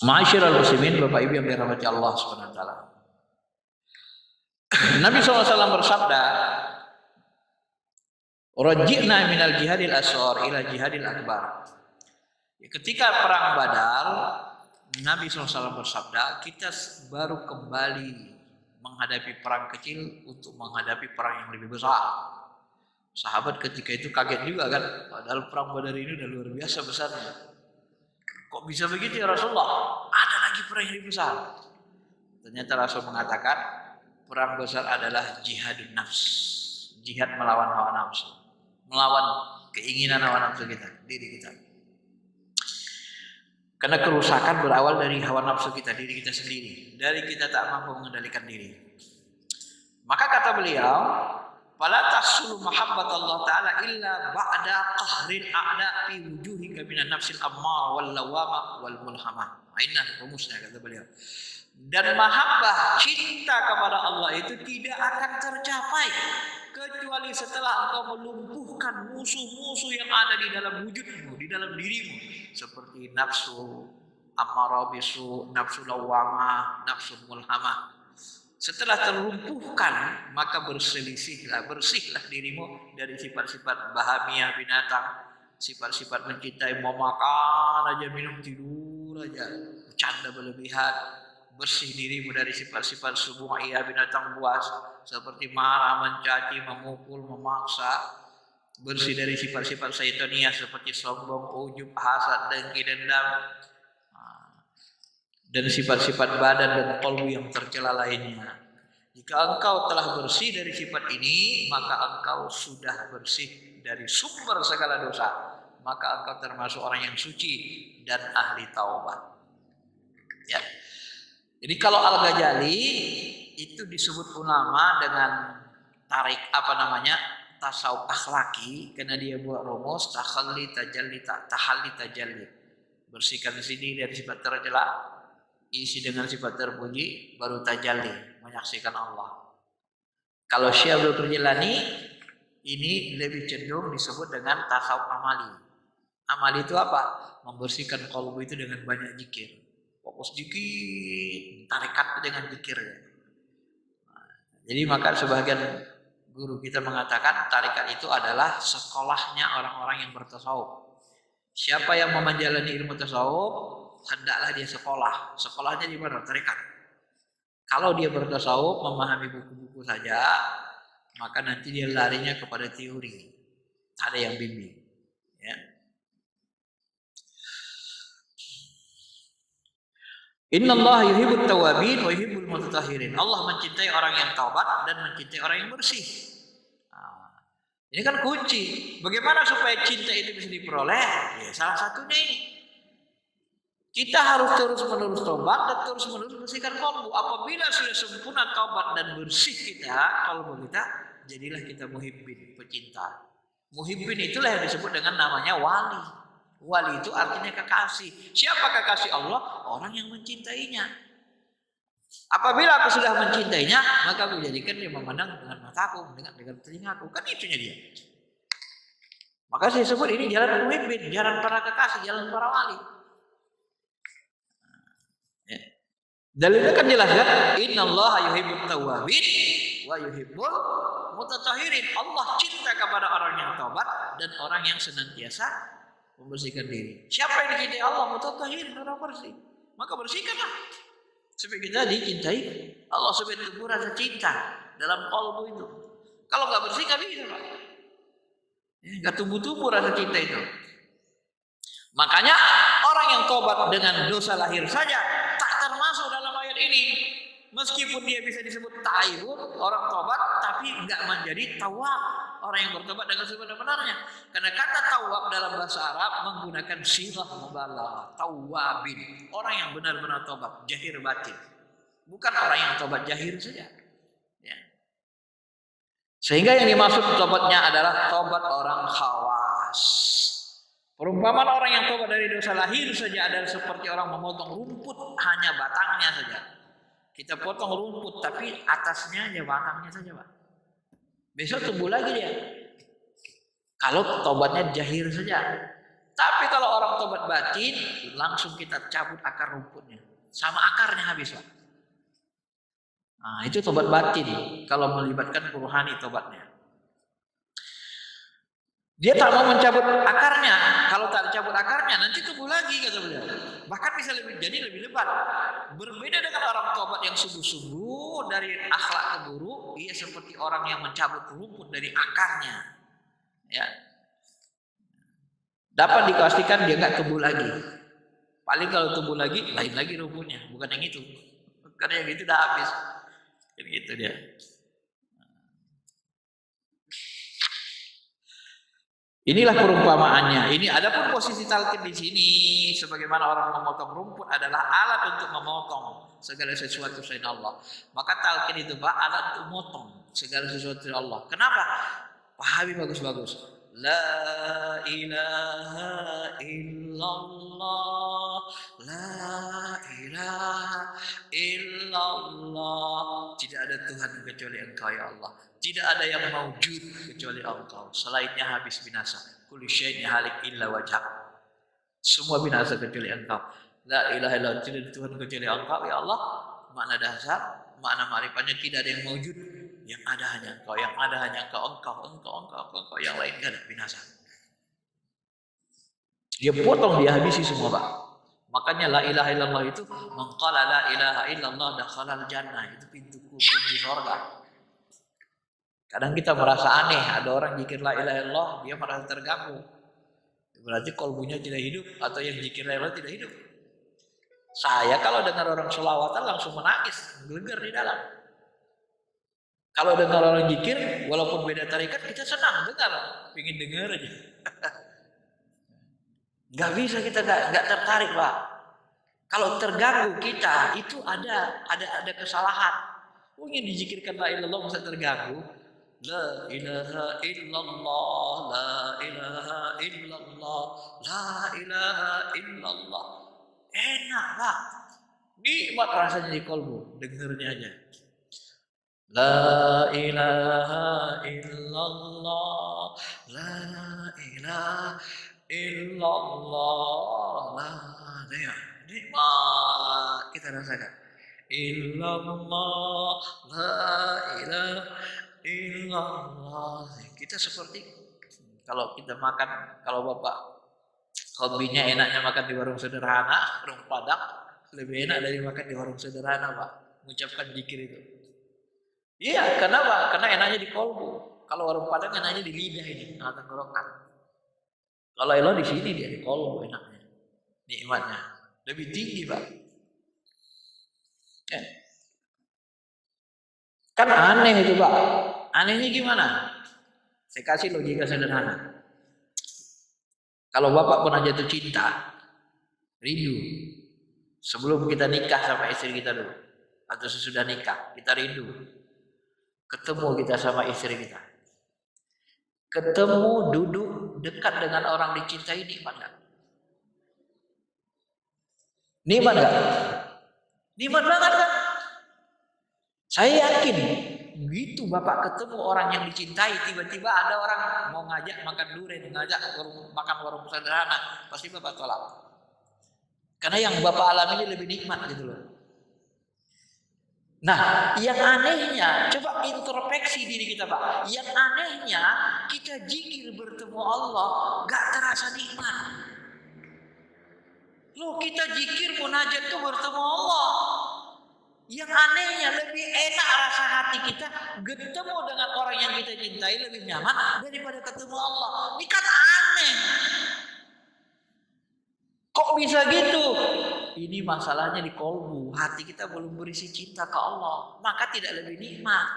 Ma'asyiral muslimin, Bapak Ibu yang dirahmati Allah Subhanahu wa taala. Nabi SAW bersabda, "Raji'na minal jihadil asghar ila jihadil akbar." Ketika perang Badar, Nabi SAW bersabda, kita baru kembali menghadapi perang kecil untuk menghadapi perang yang lebih besar. Sahabat ketika itu kaget juga kan, padahal perang Badar ini udah luar biasa besarnya. Kok bisa begitu ya Rasulullah? Ada lagi perang yang lebih besar. Ternyata Rasul mengatakan, perang besar adalah jihadun nafs. Jihad melawan hawa nafsu. Melawan keinginan hawa nafsu kita, diri kita. Karena kerusakan berawal dari hawa nafsu kita, diri kita sendiri. Dari kita tak mampu mengendalikan diri. Maka kata beliau, "Fala tahsulu mahabbat Allah Ta'ala illa ba'da qahril a'da fi wujuhika minan nafsil ammar wal lawama wal mulhamah." Ainah rumusnya kata beliau. Dan mahabbah, cinta kepada Allah itu tidak akan tercapai kecuali setelah engkau melumpuhkan musuh-musuh yang ada di dalam wujudmu, di dalam dirimu, seperti nafsu ammarah bisu, nafsu lawamah, nafsu mulhamah. Setelah terlumpuhkan, maka bersihlah dirimu dari sifat-sifat bahamiyah binatang, sifat-sifat mencintai, mau makan aja, minum, tidur aja, bercanda berlebihan. Bersih dirimu dari sifat-sifat subuhiyah binatang buas, seperti marah, mencaci, memukul, memaksa. Bersih dari sifat-sifat syaitaniyah seperti sombong, ujub, hasad, dengki, dendam. Dan sifat-sifat badan dan qalbu yang tercela lainnya. Jika engkau telah bersih dari sifat ini, maka engkau sudah bersih dari sumber segala dosa. Maka engkau termasuk orang yang suci dan ahli taubat. Ya. Jadi kalau Al-Ghazali itu disebut ulama dengan tarik tasawuf akhlaki, karena dia buat rumus tahalli tajalli. Bersihkan sini dari sifat tercela, isi dengan sifat terpuji, baru tajalli, menyaksikan Allah. Kalau Syekh Abdul Jilani ini lebih cenderung disebut dengan tasawuf amali. Amali itu apa? Membersihkan qalbu itu dengan banyak zikir. Fokus dikit, tarekat dengan zikir. Jadi maka sebagian guru kita mengatakan tarekat itu adalah sekolahnya orang-orang yang bertasawuf. Siapa yang mau menjalani ilmu tasawuf, hendaklah dia sekolah. Sekolahnya di mana? Tarekat. Kalau dia bertasawuf, memahami buku-buku saja, maka nanti dia larinya kepada teori. Ada yang bimbing. Ya. Innallaha yuhibbut tawwabin wa yuhibbul mutatahhirin. Allah mencintai orang yang taubat dan mencintai orang yang bersih. Ini kan kunci. Bagaimana supaya cinta itu bisa diperoleh? Ya, salah satunya ini. Kita harus terus-menerus taubat dan terus-menerus bersihkan qalbu. Apabila sudah sempurna taubat dan bersih kita, qalbu kita, jadilah kita muhibbin, pecinta. Muhibbin itulah yang disebut dengan namanya wali. Wali itu artinya kekasih. Siapa kekasih Allah? Orang yang mencintainya. Apabila aku sudah mencintainya, maka aku jadikan dia memandang dengan mataku, dengan telingaku. Kan itunya dia. Maka saya sebut ini jalan muhibbin, jalan para kekasih, jalan para wali. Ya. Dalilnya kan jelas kan? Innallaha yuhibbut tawwabin wa yuhibbul mutatahhirin. Allah cinta kepada orang yang taubat dan orang yang senantiasa membersihkan diri. Siapa yang dicintai Allah? Mutatahhirin, orang bersih. Maka bersihkanlah. Supaya kita dicintai Allah, supaya tumbuh rasa cinta dalam qalbu itu. Kalau nggak bersih nggak bisa, Pak. Nggak tumbuh-tumbuh rasa cinta itu. Makanya orang yang tobat dengan dosa lahir saja tak termasuk dalam ayat ini. Meskipun dia bisa disebut taibun, orang tobat, tapi nggak menjadi tawab. Orang yang bertobat dengan sebenar-benarnya. Karena kata tawab dalam bahasa Arab menggunakan sighah mubalaghah, tawabin. Orang yang benar-benar tobat, jahir batin. Bukan orang yang tobat jahir saja. Ya. Sehingga yang dimaksud tobatnya adalah tobat orang khawas. Perumpamaan orang yang tobat dari dosa lahir saja adalah seperti orang memotong rumput, hanya batangnya saja. Kita potong rumput, tapi atasnya aja, batangnya saja, Pak. Besok tumbuh lagi dia. Kalau tobatnya jahir saja. Tapi kalau orang tobat batin, langsung kita cabut akar rumputnya. Sama akarnya habis, Pak. Nah, itu tobat batin kalau melibatkan ruhani tobatnya. Dia tak mau mencabut akarnya. Kalau tak dicabut akarnya, nanti tumbuh lagi, kata beliau. Bahkan bisa jadi lebih lebat. Berbeda dengan orang tobat yang sungguh-sungguh dari akhlak ke buruk, ia seperti orang yang mencabut rumput dari akarnya. Ya. Dapat dipastikan dia nggak tumbuh lagi. Paling kalau tumbuh lagi, lain lagi rumputnya, bukan yang itu. Karena yang itu udah habis. Jadi gitu dia. Inilah perumpamaannya. Ini adapun posisi talqin di sini, sebagaimana orang memotong rumput adalah alat untuk memotong segala sesuatu selain Allah. Maka talqin itu Pak, alat untuk memotong segala sesuatu selain Allah. Kenapa? Pahami bagus-bagus. La ilaha illallah, la ilaha illallah. Tidak ada Tuhan kecuali Engkau ya Allah. Tidak ada yang maujud kecuali Engkau. Selainnya habis binasa. Kullu syai'in halik illa wajhak. Semua binasa kecuali Engkau. La ilaha illallah. Tidak ada Tuhan kecuali Engkau ya Allah. Makna dasar, makna ma'rifatnya tidak ada yang maujud. Yang ada hanya Engkau, yang ada hanya Engkau, Engkau, yang lain gak ada binasa. Dia potong, dia habisi semua Pak. Makanya la ilaha illallah itu, man qala la ilaha illallah dakhalal jannah, itu pintu surga. Kadang kita merasa aneh, ada orang zikir la ilaha illallah, dia merasa terganggu. Berarti kolbunya tidak hidup, atau yang zikir la ilaha tidak hidup. Saya kalau dengar orang sholawatan langsung menangis, gelegar di dalam. Kalau dengar orang zikir, walaupun beda tarikat, kita senang dengar, pengen dengar aja. Gak bisa kita gak tertarik Pak. Kalau terganggu kita, itu ada kesalahan. Mungkin dizikirkan la ilallah masa terganggu. La ilaha illallah, la ilaha illallah, la ilaha illallah. Enak Pak. Nikmat rasanya di kolbu, dengernya aja. La ilaha illallah, la ilaha illallah, la nikmat kita rasakan. Illallah, la ilaha illallah. Kita seperti kalau kita makan, kalau Bapak hobinya enaknya makan di warung sederhana, warung Padang, lebih enak dari makan di warung sederhana Pak. Mengucapkan zikir itu. Iya, kenapa? Karena enaknya di kolbu. Kalau warung Padang enaknya di lidah ini, tenggorokan. Kalau elo di sini dia di kolbu enaknya, nikmatnya lebih tinggi Pak. Ya. Kan aneh itu Pak. Anehnya gimana? Saya kasih logika sederhana. Kalau Bapak pernah jatuh cinta, rindu, sebelum kita nikah sama istri kita dulu, atau sesudah nikah, kita rindu. Ketemu kita sama istri kita. Ketemu, duduk, dekat dengan orang dicintai, nikmat gak? Nikmat gak? Nikmat banget kan? Saya yakin, begitu Bapak ketemu orang yang dicintai, tiba-tiba ada orang mau ngajak makan durian, ngajak makan warung sederhana, pasti Bapak tolak. Karena yang Bapak alami ini lebih nikmat gitu loh. Nah, yang anehnya, coba introspeksi diri kita Pak. Yang anehnya, kita zikir bertemu Allah, gak terasa nikmat. Loh, kita zikir munajat tuh bertemu Allah. Yang anehnya, lebih enak rasa hati kita ketemu dengan orang yang kita cintai, lebih nyaman daripada ketemu Allah. Ini kan aneh. Kok bisa gitu? Ini masalahnya di kolbu. Hati kita belum berisi cinta ke Allah. Maka tidak lebih nikmat.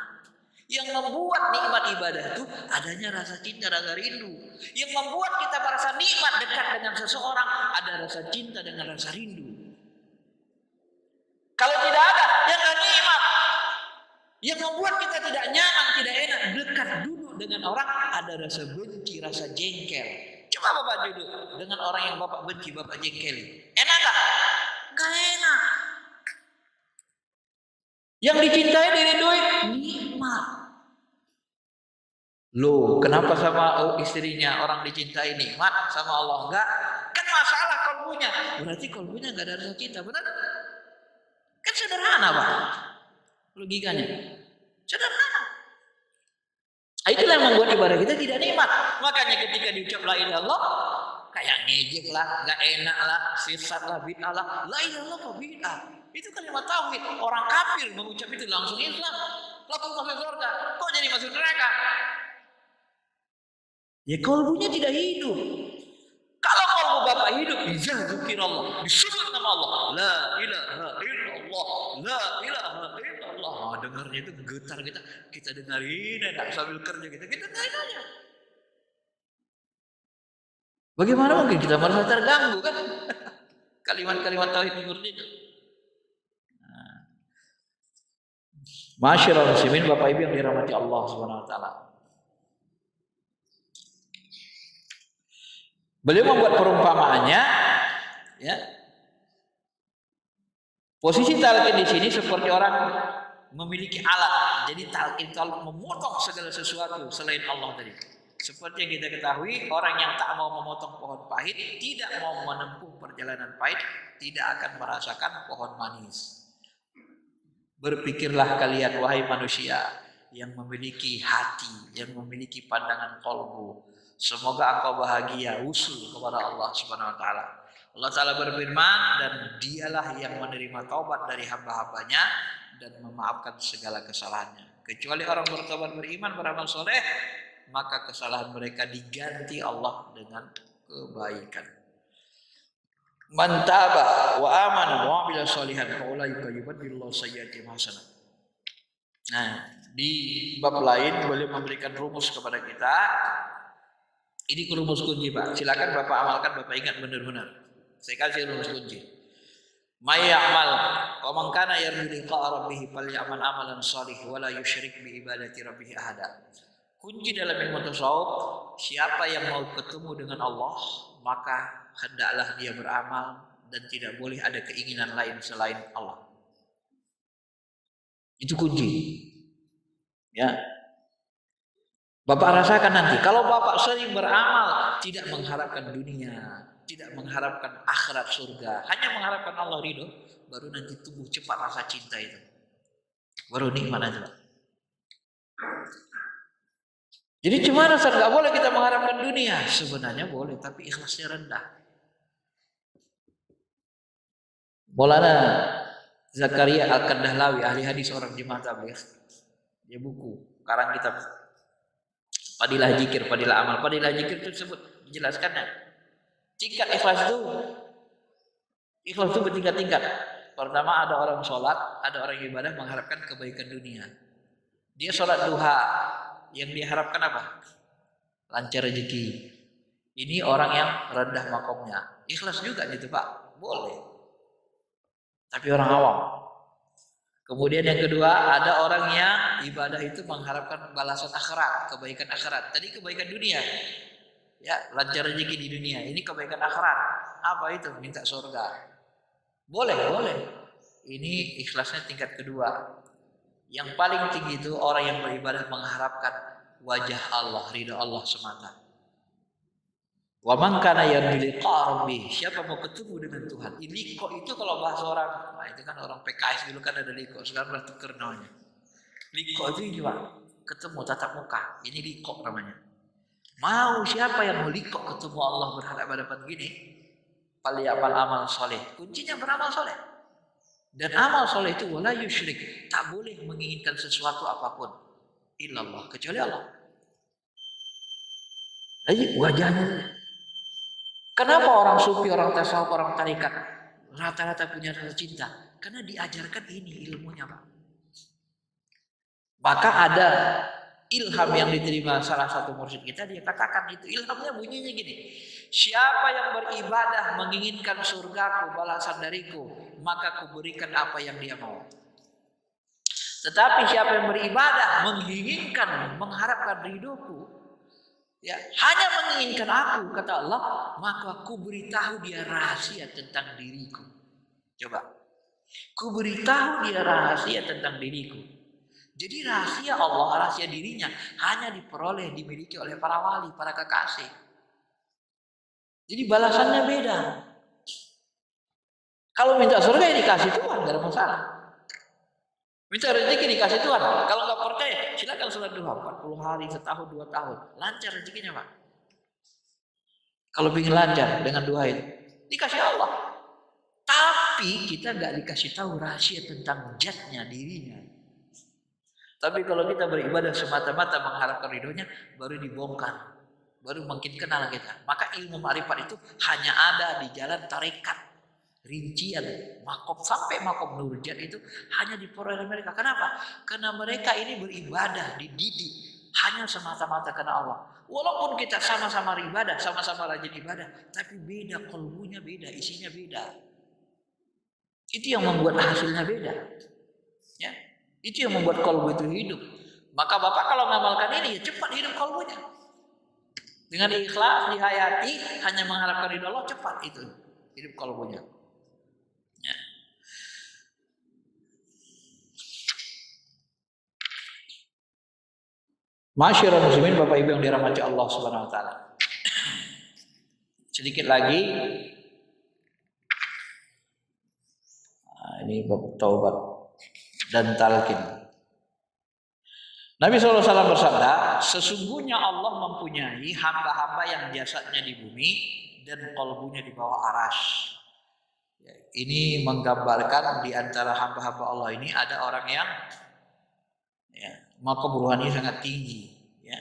Yang membuat nikmat ibadah itu adanya rasa cinta, rasa rindu. Yang membuat kita merasa nikmat dekat dengan seseorang ada rasa cinta dengan rasa rindu. Kalau tidak ada, ya nggak nikmat. Yang membuat kita tidak nyaman, tidak enak dekat duduk dengan orang ada rasa benci, rasa jengkel. Coba Bapak duduk dengan orang yang Bapak benci, Bapak jengkeli. Enak gak? Gak enak. Yang dicintai dirindui, nikmat. Loh, kenapa sama istrinya orang dicintai nikmat, sama Allah enggak? Kan masalah kolbunya. Berarti kolbunya nggak ada rasa cinta, benar? Kan sederhana Pak logikanya. Sederhana. Itulah yang membuat ibadah kita tidak nikmat. Makanya ketika diucap la ilaha illallah kayak ngejek lah, nggak enak lah, sesat lah, bid'ah lah. La ilaha illallah kok bid'ah? Itu kalimat tauhid. Orang kafir mengucap itu langsung Islam, langsung masuk surga. Kok jadi masuk neraka? Ya kolbunya tidak hidup. Kalau kolbu Bapak hidup, ya zikirullah, disebut nama Allah. La ilaha illallah, la ilaha illallah. Dengarnya itu getar kita dengarin enak sambil kerja kita dengarin aja. Bagaimana mungkin kita merasa terganggu kan? Kalimat-kalimat tauhid seperti itu. Masyaallah muslimin Bapak Ibu yang dirahmati Allah Subhanahu wa taala. Beliau membuat perumpamaannya, ya. Posisi talqin di sini seperti orang memiliki alat. Jadi talqin kalau memotong segala sesuatu selain Allah tadi. Seperti yang kita ketahui, orang yang tak mau memotong pohon pahit, tidak mau menempuh perjalanan pahit, tidak akan merasakan pohon manis. Berpikirlah kalian wahai manusia yang memiliki hati, yang memiliki pandangan kolbu. Semoga engkau bahagia, usul kepada Allah Subhanahu wa taala. Allah taala berfirman, dan dialah yang menerima taubat dari hamba-hambanya dan memaafkan segala kesalahannya. Kecuali orang bertobat, beriman, beramal soleh, maka kesalahan mereka diganti Allah dengan kebaikan. Man taba wa amana wa amila sholihan fa ulaika yubaddilullahu sayyi'atihim hasanat. Nah, di bab lain boleh memberikan rumus kepada kita. Ini rumus kunci Pak. Silakan Bapak amalkan, Bapak ingat benar-benar. Saya kasih rumus kunci. May ya'mal wa man kana yarju liqa'a rabbih falyamal amalan shalih wa la yusyrik bi ibadati rabbih ahada. Kunci dalam ilmu tasawuf, siapa yang mau ketemu dengan Allah, maka hendaklah dia beramal dan tidak boleh ada keinginan lain selain Allah. Itu kunci. Ya. Bapak rasakan nanti, kalau Bapak sering beramal, tidak mengharapkan dunia, tidak mengharapkan akhirat surga, hanya mengharapkan Allah ridho, baru nanti tumbuh cepat rasa cinta itu. Baru nikmat aja. Jadi cuma rasa nggak boleh kita mengharapkan dunia, sebenarnya boleh, tapi ikhlasnya rendah. Maulana Zakaria Al-Kandahlawi, ahli hadis orang jemaah tabligh, dia buku, karang kitab Fadilah Zikir, Fadilah Amal. Fadilah Zikir itu disebut, menjelaskannya. Tingkat ikhlas itu bertingkat-tingkat. Pertama ada orang sholat, ada orang ibadah mengharapkan kebaikan dunia. Dia sholat duha, yang diharapkan apa? Lancar rezeki. Ini orang yang rendah makomnya. Ikhlas juga gitu Pak, boleh. Tapi orang awam. Kemudian yang kedua, ada orang yang ibadah itu mengharapkan balasan akhirat, kebaikan akhirat. Tadi kebaikan dunia, ya lancar rezeki di dunia. Ini kebaikan akhirat. Apa itu? Minta surga. Boleh. Ini ikhlasnya tingkat kedua. Yang paling tinggi itu orang yang beribadah mengharapkan wajah Allah, ridha Allah semata. Wa man kana yarju liqa'a rabbih, siapa mau ketemu dengan Tuhan. Liqa itu kalau bahasa orang, nah itu kan orang PKS dulu kan ada liqa, sekarang udah tuker namanya. Liqa itu juga ketemu tatap muka. Ini liqa namanya. Mau siapa yang mau liqa ketemu Allah berhadapan-hadapan gini? Falyamal amal soleh. Kuncinya beramal soleh. Dan amal soleh itu wala yusyrik, tak boleh menginginkan sesuatu apapun illallah, kecuali Allah. Lagi wajahnya. Kenapa orang sufi, orang tasawuf, orang tarikat rata-rata punya rasa cinta? Karena diajarkan ini ilmunya Pak. Maka ada ilham yang diterima salah satu mursyid kita, dia katakan itu ilhamnya bunyinya gini. Siapa yang beribadah menginginkan surgaku, balasan dariku, maka kuberikan apa yang dia mau. Tetapi siapa yang beribadah menginginkan, mengharapkan ridhoku, ya, hanya menginginkan aku, kata Allah, maka aku beritahu dia rahasia tentang diriku. Coba, ku beritahu dia rahasia tentang diriku. Jadi rahasia Allah, rahasia dirinya hanya diperoleh, dimiliki oleh para wali, para kekasih. Jadi balasannya beda. Kalau minta surga ya dikasih Tuhan, gak ada masalah. Minta rezeki dikasih Tuhan. Kalau nggak percaya, silakan sholat duha 40 hari, setahun, 2 tahun. Lancar rezekinya, Pak. Kalau ingin lancar dengan doa itu, dikasih Allah. Tapi kita nggak dikasih tahu rahasia tentang zatnya dirinya. Tapi kalau kita beribadah semata-mata mengharapkan ridhonya, baru dibongkar. Baru makin kenal kita. Maka ilmu ma'rifat itu hanya ada di jalan tarekat. Rincian makom sampai makom nurjat itu hanya diperoleh mereka. Kenapa? Karena mereka ini beribadah dididik hanya semata-mata karena Allah. Walaupun kita sama-sama ibadah, sama-sama rajin ibadah, tapi beda kalbunya, beda isinya, beda. Itu yang membuat hasilnya beda. Ya, itu yang membuat kalbu itu hidup. Maka Bapak kalau mengamalkan ini ya cepat hidup kalbunya. Dengan ikhlas dihayati hanya mengharapkan ridho Allah, cepat itu hidup kalbunya. Ya. Masyarakat muslimin, Bapak Ibu yang dirahmati Allah Subhanahu wa taala. Sedikit lagi. Nah, ini bab taubat dan talqin. Nabi SAW bersabda, sesungguhnya Allah mempunyai hamba-hamba yang jasadnya di bumi dan kalbunya di bawah arsy. Ini menggambarkan di antara hamba-hamba Allah ini ada orang yang makom rohani sangat tinggi. Ya.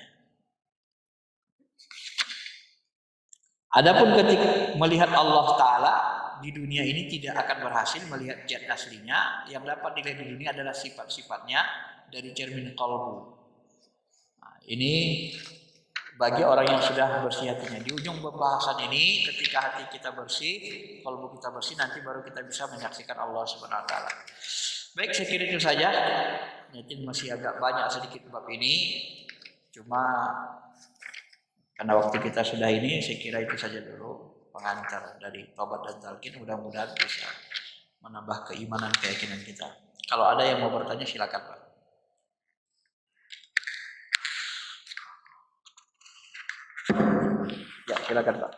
Adapun ketika melihat Allah Ta'ala di dunia ini tidak akan berhasil melihat zat aslinya. Yang dapat dilihat di dunia adalah sifat-sifatnya dari cermin kalbu. Nah, ini bagi orang yang sudah bersih hatinya. Di ujung pembahasan ini, ketika hati kita bersih, kalbu kita bersih, nanti baru kita bisa menyaksikan Allah Subhanahu wa taala. Baik, saya kira itu saja. Mungkin masih agak banyak sedikit bab ini. Cuma karena waktu kita sudah ini, saya kira itu saja dulu pengantar dari taubat dan talqin. Mudah-mudahan bisa menambah keimanan, keyakinan kita. Kalau ada yang mau bertanya silakan, Pak. Ya, silakan, Pak.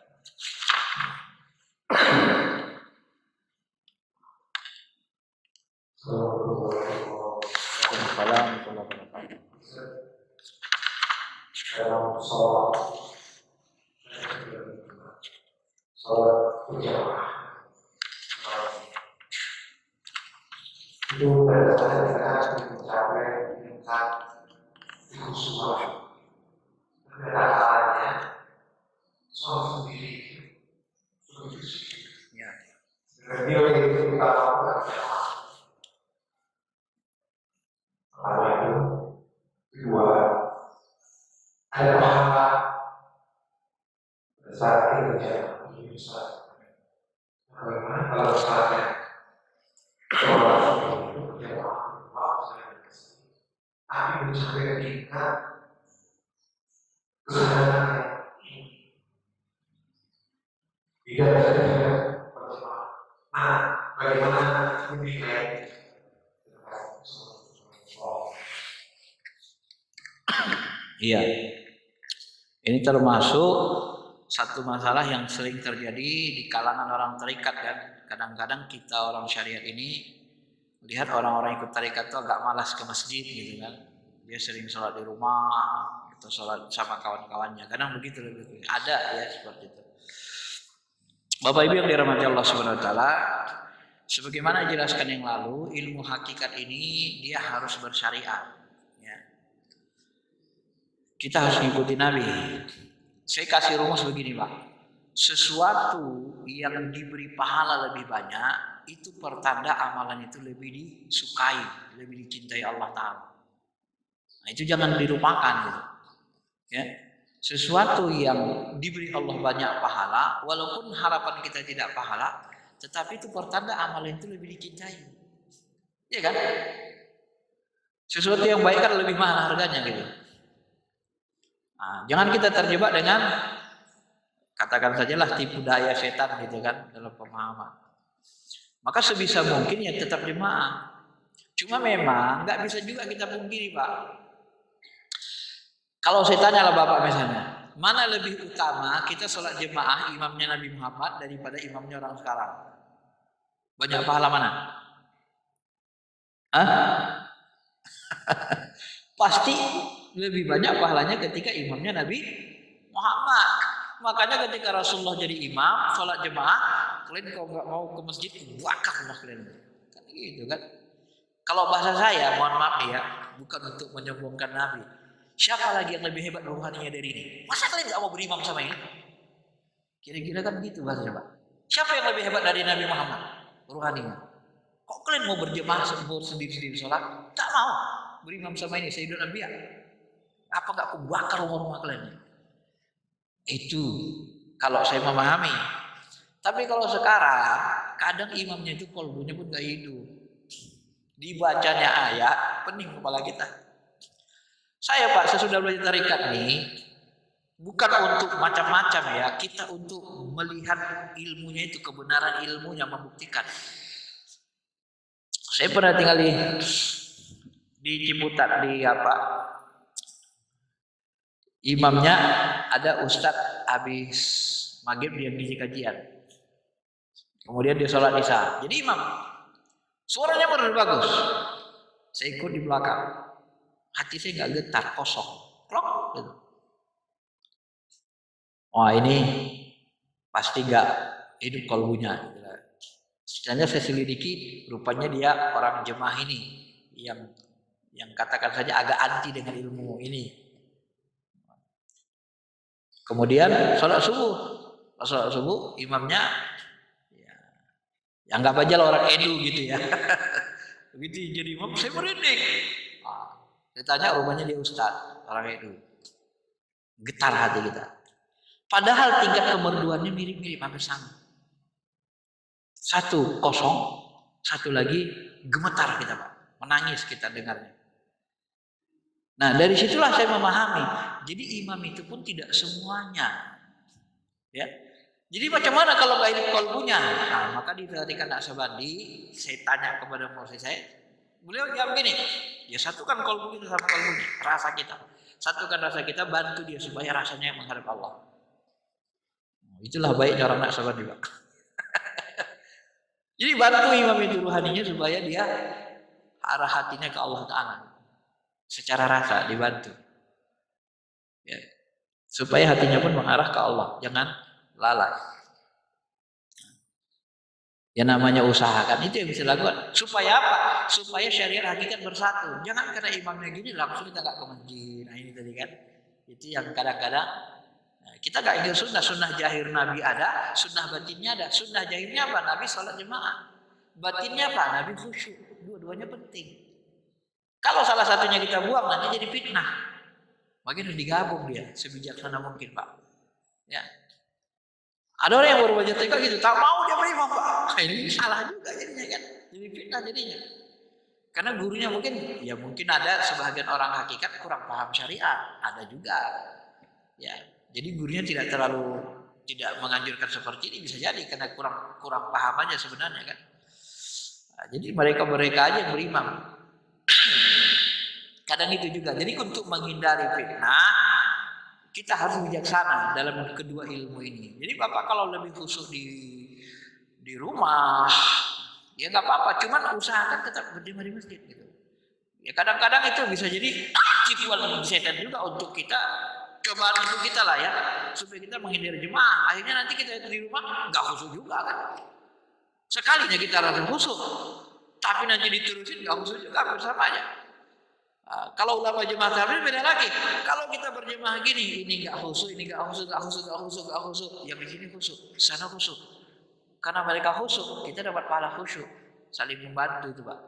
Dalam sholat berjamaah itu pada saat kita mencapai tingkat kekhusyuan. Kenyataannya sholat sendiri bernilai itu kita lakukan pertama itu, kedua ada pahala pada saat kita berjamaah ini besar. Bagaimana kalau misalnya sholat itu berjamaah, maaf saya kasih, tapi mencapai tingkat kesadaran yang tidak saja berjamaah. Nah, bagaimana menilai? Iya. Ini termasuk satu masalah yang sering terjadi di kalangan orang tarekat kan. Kadang-kadang kita orang syariat ini melihat orang-orang ikut tarekat itu agak malas ke masjid gitu kan. Dia sering sholat di rumah atau sholat sama kawan-kawannya. Kadang begitu lebih. Ada ya seperti itu. Bapak Ibu yang dirahmati Allah Subhanahu wa taala, sebagaimana jelaskan yang lalu, ilmu hakikat ini dia harus bersyariat. Ya. Kita harus mengikuti Nabi. Saya kasih rumus begini, Pak. Sesuatu yang diberi pahala lebih banyak, itu pertanda amalan itu lebih disukai, lebih dicintai Allah Ta'ala. Nah, itu jangan dilupakan gitu. Ya. Sesuatu yang diberi Allah banyak pahala, walaupun harapan kita tidak pahala, tetapi itu pertanda amalan itu lebih dicintai. Iya kan? Sesuatu yang baik kan lebih mahal harganya gitu. Nah, jangan kita terjebak dengan katakan sajalah tipu daya setan gitu kan dalam pemahaman. Maka sebisa mungkin ya tetap jemaah. Cuma memang nggak bisa juga kita pungkiri, Pak. Kalau saya tanya lah Bapak misalnya, mana lebih utama kita sholat jemaah imamnya Nabi Muhammad daripada imamnya orang sekarang? Banyak pahala mana? Hah? Pasti lebih banyak pahalanya ketika imamnya Nabi Muhammad. Makanya ketika Rasulullah jadi imam sholat jemaah, kalian kalau nggak mau ke masjid bakar rumah kalian. Kan gitu kan? Kalau bahasa saya, mohon maaf nih ya, bukan untuk menyombongkan Nabi. Siapa lagi yang lebih hebat ruhaninya dari ini? Masa kalian nggak mau berimam sama ini? Kira-kira kan gitu bahasanya Pak. Siapa yang lebih hebat dari Nabi Muhammad ruhaninya? Kok kalian mau berjemaah sendiri-sendiri sholat? Tak mau berimam sama ini Sayyidul Anbiya. Apa nggak aku bakar rumah-rumah kalian? Itu kalau saya memahami. Tapi kalau sekarang kadang imamnya itu kolbunya pun gak hidup. Dibacanya ayat pening kepala kita. Saya Pak sesudah belajar tarikat nih bukan untuk macam-macam ya, kita untuk melihat ilmunya itu, kebenaran ilmunya membuktikan. Saya pernah tinggal di Ciputat di imamnya ada ustadz habis maghrib dia ngisi kajian. Kemudian dia sholat isya. Jadi imam. Suaranya benar bagus. Saya ikut di belakang. Hati saya nggak getar, kosong. Klok gitu. Wah ini pasti nggak hidup kolbunya. Sebenarnya saya selidiki, rupanya dia orang jemaah ini yang katakan saja agak anti dengan ilmu ini. Kemudian sholat subuh imamnya ya anggap aja orang Edu gitu ya. Begitu jadi imam saya merinding. Saya tanya rupanya dia ustaz orang Edu. Getar hati kita. Padahal tingkat kemerduannya mirip-mirip hampir sama. Satu kosong, satu lagi gemetar kita Pak. Menangis kita dengarnya. Nah dari situlah saya memahami. Jadi imam itu pun tidak semuanya. Ya. Jadi macam mana kalau nggak hidup kolbunya? Nah maka di tarikat Naqsabandi saya tanya kepada mursyid saya. Beliau jawab gini. Ya satukan kolbu kita sama kolbunya. Rasa kita. Satukan rasa kita, bantu dia supaya rasanya menghadap Allah. Itulah baiknya orang Naqsabandi Pak. Jadi bantu imam itu ruhaninya supaya dia arah hatinya ke Allah Ta'ala. Secara rasa dibantu. Ya. Supaya hatinya pun mengarah ke Allah. Jangan lalai. Ya namanya usahakan itu yang bisa dilakukan. Supaya apa? Supaya syariat hakikat bersatu. Jangan karena imamnya gini langsung kita gak ke masjid. Nah ini tadi kan. Itu yang kadang-kadang kita gak ingin sunnah jahir Nabi ada, sunnah batinnya ada. Sunnah jahirnya apa? Nabi sholat jemaah. Batinnya apa? Nabi khusyuk. Dua-duanya penting. Kalau salah satunya kita buang nanti jadi fitnah. Makanya harus digabung dia sebijaksana mungkin Pak. Ya. Ada orang yang baru baca TK gitu, tak mau dia berimam Pak. Ini salah juga jadinya kan. Jadi fitnah jadinya. Karena gurunya mungkin ada sebagian orang hakikat kurang paham syariat, ada juga. Ya. Jadi gurunya tidak menganjurkan seperti ini bisa jadi karena kurang paham aja sebenarnya kan. Nah, jadi mereka aja yang berimam. Kadang itu juga. Jadi untuk menghindari fitnah, kita harus bijaksana dalam kedua ilmu ini. Jadi Bapak kalau lebih khusyuk di rumah, ya nggak apa-apa. Cuman usahakan tetap berjemaah di masjid gitu. Ya kadang-kadang itu bisa jadi tipuan setan juga untuk kita, cobaan untuk kita lah ya, supaya kita menghindari jemaah. Akhirnya nanti kita di rumah nggak khusyuk juga kan. Sekalinya kita rasa khusyuk, tapi nanti diterusin nggak khusyuk juga bersama aja. Kalau ulama jemaah tabligh beda lagi. Kalau kita berjemaah gini, ini nggak khusyuk, ini nggak khusyuk, yang di sini khusyuk, sana khusyuk. Karena mereka khusyuk, kita dapat pahala khusyuk, saling membantu itu Pak.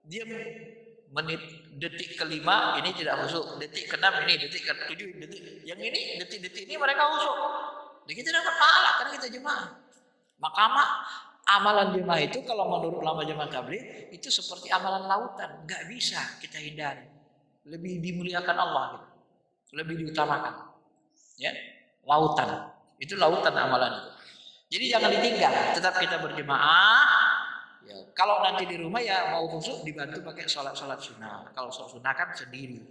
Dia detik kelima ini tidak khusyuk, detik keenam ini, detik ketujuh, detik yang ini, detik-detik ini mereka khusyuk. Dan kita dapat pahala karena kita jemaah. Maka amalan jemaah itu kalau menurut ulama jemaah tabligh itu seperti amalan lautan, nggak bisa kita hindari. Lebih dimuliakan Allah gitu. Lebih diutamakan. Ya, lautan. Itu lautan amalan itu. Jadi jangan ditinggal, tetap kita berjemaah. Ya, kalau nanti di rumah ya mau khusyuk dibantu pakai sholat sunnah. Kalau sholat sunnah kan sendiri.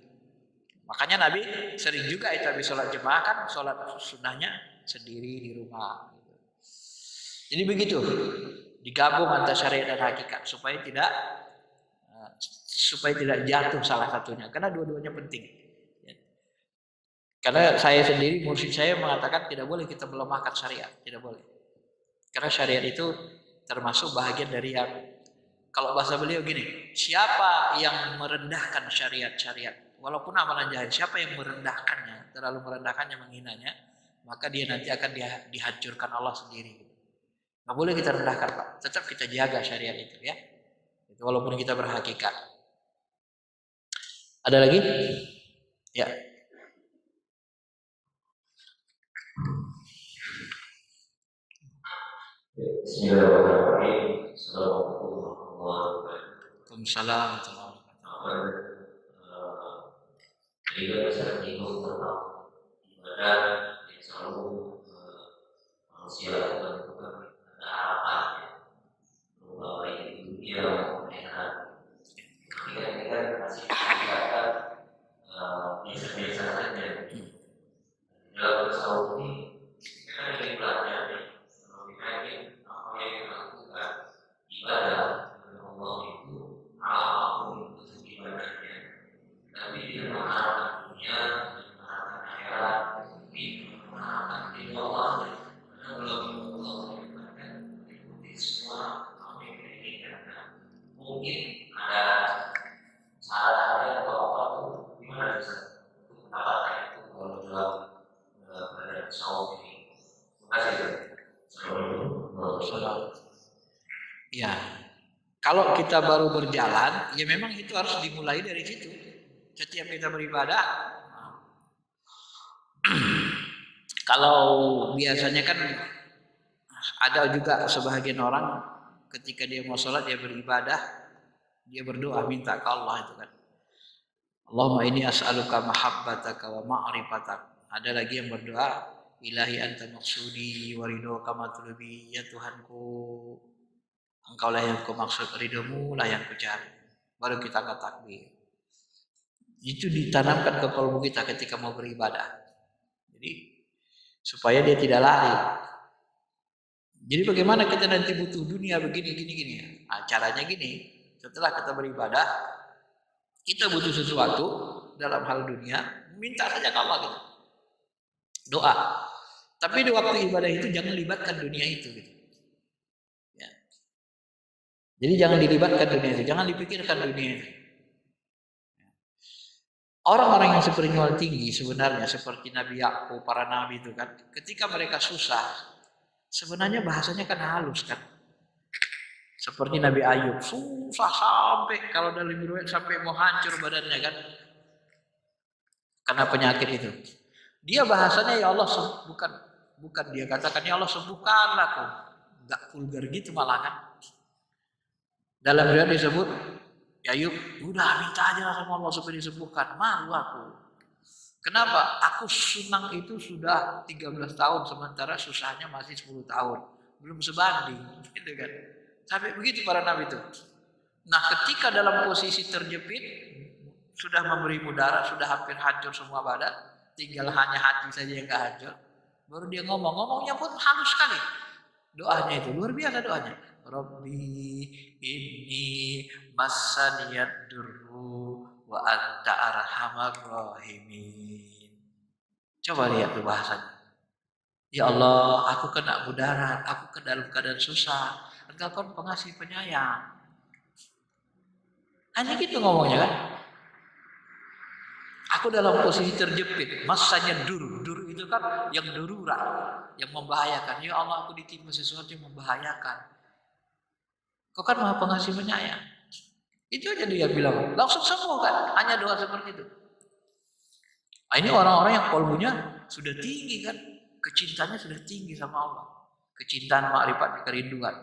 Makanya Nabi sering juga itu habis sholat jemaah kan sholat sunnahnya sendiri di rumah. Jadi begitu, digabung antara syariat dan hakikat supaya tidak jatuh salah satunya, karena dua-duanya penting. Karena saya sendiri, mursyid saya mengatakan tidak boleh kita melemahkan syariat, tidak boleh. Karena syariat itu termasuk bahagian dari yang, kalau bahasa beliau gini, siapa yang merendahkan syariat-syariat, walaupun amalan jahil, siapa yang merendahkannya, terlalu merendahkannya, menghinanya, maka dia nanti akan dihancurkan Allah sendiri. Nggak boleh kita rendahkan, Pak. Tetap kita jaga syariat itu, ya. Itu walaupun kita berhakikat. Ada lagi? Ya. Bismillahirrahmanirrahim. Assalamualaikum warahmatullahi wabarakatuh. Waalaikumsalam warahmatullahi wabarakatuh. Jadi saya menyinggung tentang ibadah yang selalu manusia lakukan ada harapan bahwa ini dunia maupun akhirat. Ketika kita masih mengatakan biasa-biasa saja dalam tasawuf ini kita ingin belajar kalau kita ingin apa yang kita lakukan ibadah kepada Allah itu apapun bentuk ibadahnya, tapi dia mengharapkan dunia, mengharapkan akhirat, mengharapkan ridho Allah, karena belum Allah mengatakan ikuti semua apa yang kita inginkan. Mungkin ada cara atau apa itu gimana bisa untuk mendapatkan itu kalau dalam pada tasawuf ini. Terima kasih. Ya, kalau kita baru berjalan, ya memang itu harus dimulai dari situ. Setiap kita beribadah, kalau biasanya kan ada juga sebahagian orang ketika dia mau sholat, dia beribadah, dia berdoa minta ke Allah itu kan. Allahumma inni as'aluka mahabbataka wa ma'rifatak. Ada lagi yang berdoa, ilahi anta maksudi wa ridhoka matlubi, ya Tuhanku, Engkau lah yang ku maksud, ridhomu lah yang ku cari. Baru kita angkat takbir. Itu ditanamkan ke kalbu kita ketika mau beribadah. Jadi supaya dia tidak lari. Jadi bagaimana kita nanti butuh dunia begini. Nah, caranya gini. Setelah kita beribadah, kita butuh sesuatu dalam hal dunia, minta saja ke Allah gitu. Doa. Tapi di waktu ibadah itu jangan libatkan dunia itu gitu. Ya. Jadi jangan dilibatkan dunia itu, jangan dipikirkan dunia itu. Orang-orang yang spiritual tinggi sebenarnya seperti Nabi Yakub, para nabi itu kan, ketika mereka susah, sebenarnya bahasanya kan halus kan. Seperti Nabi Ayub, susah sampai kalau dalam riwayat sampai mau hancur badannya kan. Karena penyakit itu. Dia bahasanya ya Allah bukan dia katakan ya Allah sembuhkanlah aku. Enggak vulgar gitu malah kan. Dalam riwayat disebut ya Ayub, udah minta aja sama Allah supaya disembuhkan. Malu aku. Kenapa? Aku senang itu sudah 13 tahun sementara susahnya masih 10 tahun. Belum sebanding, gitu kan. Sampai begitu para nabi itu. Nah, ketika dalam posisi terjepit, sudah memberi udara, sudah hampir hancur semua badan, tinggal hanya hati saja yang enggak hancur. Baru dia ngomongnya pun halus sekali. Doanya itu luar biasa doanya. Rabbi inni massaniyad durru wa anta arhamar rahimin. Coba lihat tuh bahasanya. Ya Allah, aku kena mudarat, aku ke dalam keadaan susah. Engkau kan pengasih penyayang. Hanya gitu ngomongnya kan. Aku dalam posisi terjepit, masanya dur itu kan yang darurat, yang membahayakan. Ya Allah, aku ditimpa sesuatu yang membahayakan. Kau kan Maha Pengasih penyayang. Itu aja dia bilang, langsung sembuh kan, hanya doa seperti itu. Nah, ini orang-orang yang kalbunya sudah tinggi kan, kecintaannya sudah tinggi sama Allah, kecintaan, makrifat, kerinduan.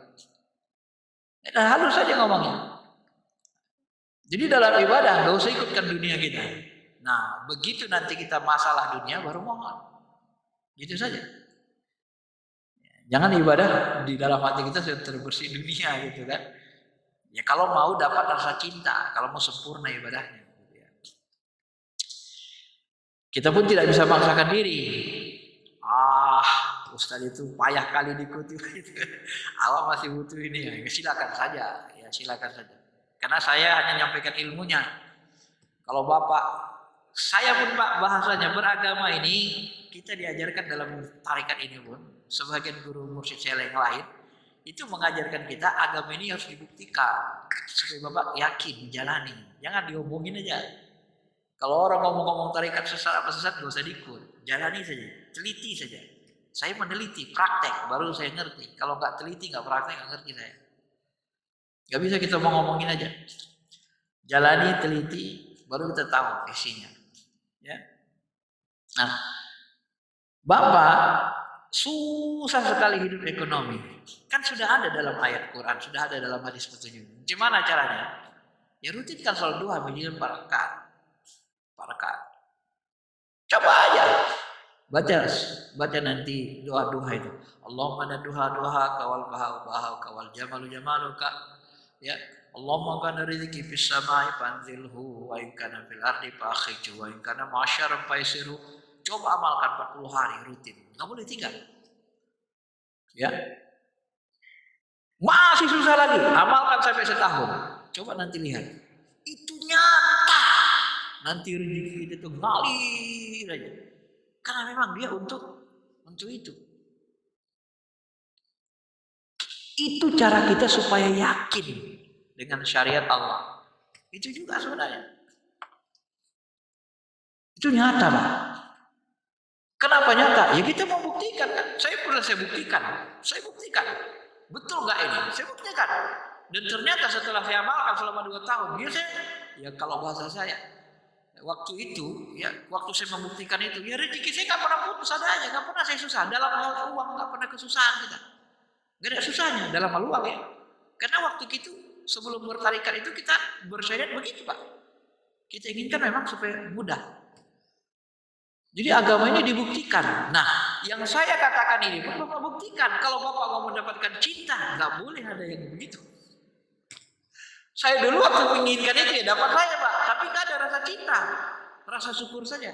Nah, halus saja ngomongnya. Jadi dalam ibadah nggak usah ikutkan dunia kita. Nah, begitu nanti kita masalah dunia baru mohon. Gitu saja. Jangan ibadah di dalam hati kita sudah terbersih dunia gitu kan. Ya kalau mau dapat rasa cinta, kalau mau sempurna ibadahnya. Kita pun tidak bisa memaksakan diri. Ustadz itu payah kali diikuti. Awak masih butuh ini ya. Silakan saja, ya silakan saja. Karena saya hanya menyampaikan ilmunya. Kalau Bapak, saya pun Pak bahasanya beragama ini kita diajarkan dalam tarikat ini pun. Sebagian guru mursyid saya yang lain itu mengajarkan kita agama ini harus dibuktikan supaya Bapak yakin jalani. Jangan diomongin aja. Kalau orang ngomong-ngomong tarikat sesat apa sesat gak usah diikut. Jalani saja, teliti saja. Saya meneliti, praktek, baru saya ngerti. Kalau nggak teliti, nggak praktek, nggak ngerti saya. Nggak bisa kita mau ngomongin aja. Jalani, teliti, baru kita tahu isinya. Ya. Nah, Bapak susah sekali hidup ekonomi. Kan sudah ada dalam ayat Quran, sudah ada dalam hadis petunjuk. Gimana caranya? Ya rutinkan sholat duha minimal 4 rakaat. 4 rakaat. Coba aja. Baca nanti doa-doa itu. Allahumma na duha kawal bahau kawal jamalu jamaluka. Ya, Allahumma kana rizqi fis samai fanzilhu wa in kana fil ardi fa'akhiju wa in kana ma'syar faisiru. Coba amalkan 40 hari rutin. Enggak boleh tinggal. Ya. Masih susah lagi, amalkan sampai setahun. Coba nanti lihat. Itu nyata. Nanti rezeki kita itu ngalir aja. Karena memang dia untuk itu. Itu cara kita supaya yakin dengan syariat Allah. Itu juga sebenarnya. Itu nyata, Pak. Kenapa nyata? Ya kita mau buktikan kan. Saya buktikan. Betul nggak ini? Saya buktikan. Dan ternyata setelah saya amalkan selama 2 tahun, ya kalau bahasa saya, waktu itu, ya waktu saya membuktikan itu, ya rezeki saya nggak pernah putus, ada aja, nggak pernah saya susah. Dalam hal uang nggak pernah kesusahan kita, nggak ada susahnya dalam hal uang ya. Karena waktu itu sebelum bertarikat itu kita bersyariat begitu Pak. Kita inginkan memang supaya mudah. Jadi agama ini dibuktikan. Nah, yang saya katakan ini pun Bapak buktikan. Kalau Bapak mau mendapatkan cinta, nggak boleh ada yang begitu. Saya dulu waktu menginginkan itu ya dapat saya Pak, tapi nggak ada rasa cinta, rasa syukur saja.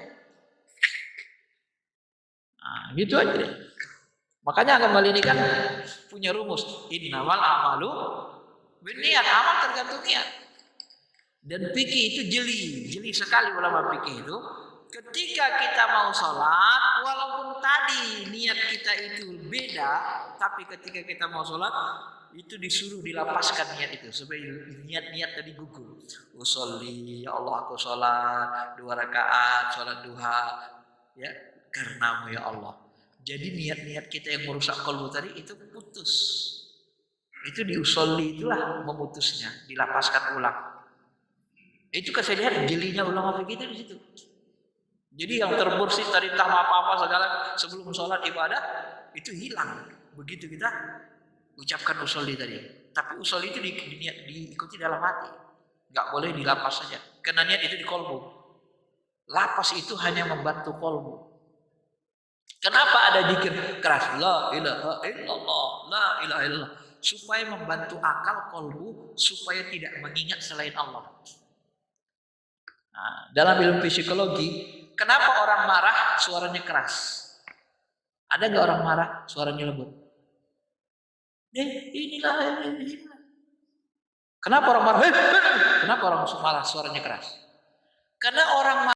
Nah, gitu aja deh. Makanya agama ini kan punya rumus, innamal amalu binniat, amal tergantung niat. Dan fikih itu jeli sekali ulama fikih itu. Ketika kita mau sholat, walaupun tadi niat kita itu beda, tapi ketika kita mau sholat itu disuruh dilapaskan niat itu supaya niat tadi gugur. Usolli, ya Allah aku sholat 2 rakaat, sholat duha, ya karenamu ya Allah. Jadi niat-niat kita yang merusak qalbu tadi itu putus. Itu diusolli itulah memutusnya, dilapaskan ulang. Itu kan saya lihat jelinya ulama fikih itu di situ. Jadi yang terbersih tadi entah apa-apa segala sebelum sholat ibadah itu hilang. Begitu kita ucapkan usolli tadi. Tapi usolli itu diikuti dalam hati. Nggak boleh dilapas saja. Karena niat itu di kolbu. Lapas itu hanya membantu kolbu. Kenapa ada zikir keras? La ilaha illallah, la ilaha illallah. Supaya membantu akal kolbu, supaya tidak mengingat selain Allah. Nah, dalam ilmu psikologi, kenapa orang marah suaranya keras? Ada nggak orang marah suaranya lembut? Inilah. Kenapa orang marah? Kenapa orang marah suaranya keras? Karena orang